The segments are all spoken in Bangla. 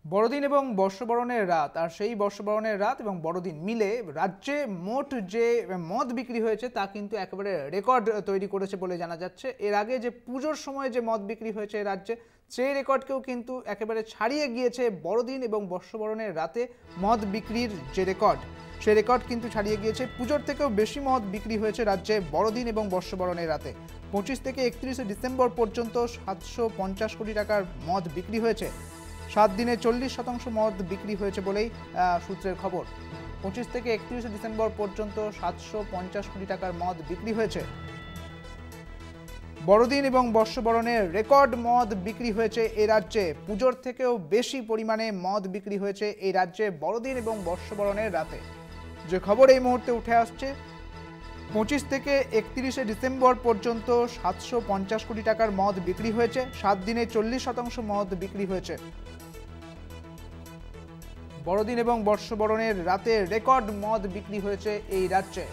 বড়দিন এবং বর্ষবরণের রাত আর সেই বর্ষবরণের রাত এবং বড়দিন মিলে রাজ্যে মোট যে মদ বিক্রি হয়েছে তা কিন্তু একেবারে রেকর্ড তৈরি করেছে বলে জানা যাচ্ছে। এর আগে যে পুজোর সময় যে মদ বিক্রি হয়েছে রাজ্যে সেই রেকর্ডকেও কিন্তু একেবারে ছাড়িয়ে গিয়েছে বড়দিন এবং বর্ষবরণের রাতে মদ বিক্রির যে রেকর্ড, সেই রেকর্ড কিন্তু ছাড়িয়ে গিয়েছে। পুজোর থেকেও বেশি মদ বিক্রি হয়েছে রাজ্যে বড়দিন এবং বর্ষবরণের রাতে। 25 থেকে 31 ডিসেম্বর পর্যন্ত 750 কোটি টাকার মদ বিক্রি হয়েছে। 7 দিনে 40% মদ বিক্রি হয়েছে বলেই সূত্রের খবর। 25 থেকে 31 ডিসেম্বর পর্যন্ত 750 কোটি টাকার মদ বিক্রি হয়েছে। বড়দিন এবং বর্ষবরণের রেকর্ড মদ বিক্রি হয়েছে এই রাজ্যে। পুজোর থেকেও বেশি পরিমাণে মদ বিক্রি হয়েছে এই রাজ্যে বড়দিন এবং বর্ষবরণের রাতে। যে খবর এই মুহূর্তে উঠে আসছে, 25 থেকে 31 ডিসেম্বর পর্যন্ত 750 কোটি টাকার মদ বিক্রি হয়েছে। 7 দিনে 40% মদ বিক্রি হয়েছে। বড়দিন এবং বর্ষবরণের রাতে রেকর্ড মদ বিক্রি হয়েছে এই রাজ্যে।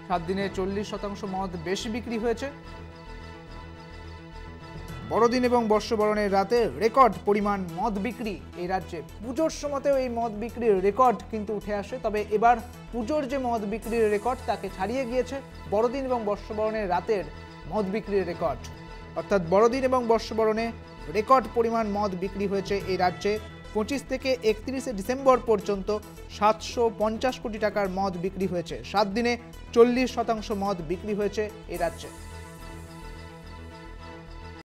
7 দিনে 40% মদ বেশি বিক্রি হয়েছে। বড়দিন এবং বর্ষবরণের রাতে রেকর্ড পরিমাণ মদ বিক্রি এই রাজ্যে। পুজোর সময়তেও এই মদ বিক্রির রেকর্ড কিন্তু উঠে আসে, তবে এবার পুজোর যে মদ বিক্রির রেকর্ড তাকে ছাড়িয়ে গিয়েছে বড়দিন এবং বর্ষবরণের রাতের মদ বিক্রির রেকর্ড। অর্থাৎ বড়দিন এবং বর্ষবরণে রেকর্ড পরিমাণ মদ বিক্রি হয়েছে এই রাজ্যে। 25 থেকে 31 ডিসেম্বর পর্যন্ত 750 কোটি টাকার মদ বিক্রি হয়েছে। 7 দিনে 40% মদ বিক্রি হয়েছে এই রাজ্যে।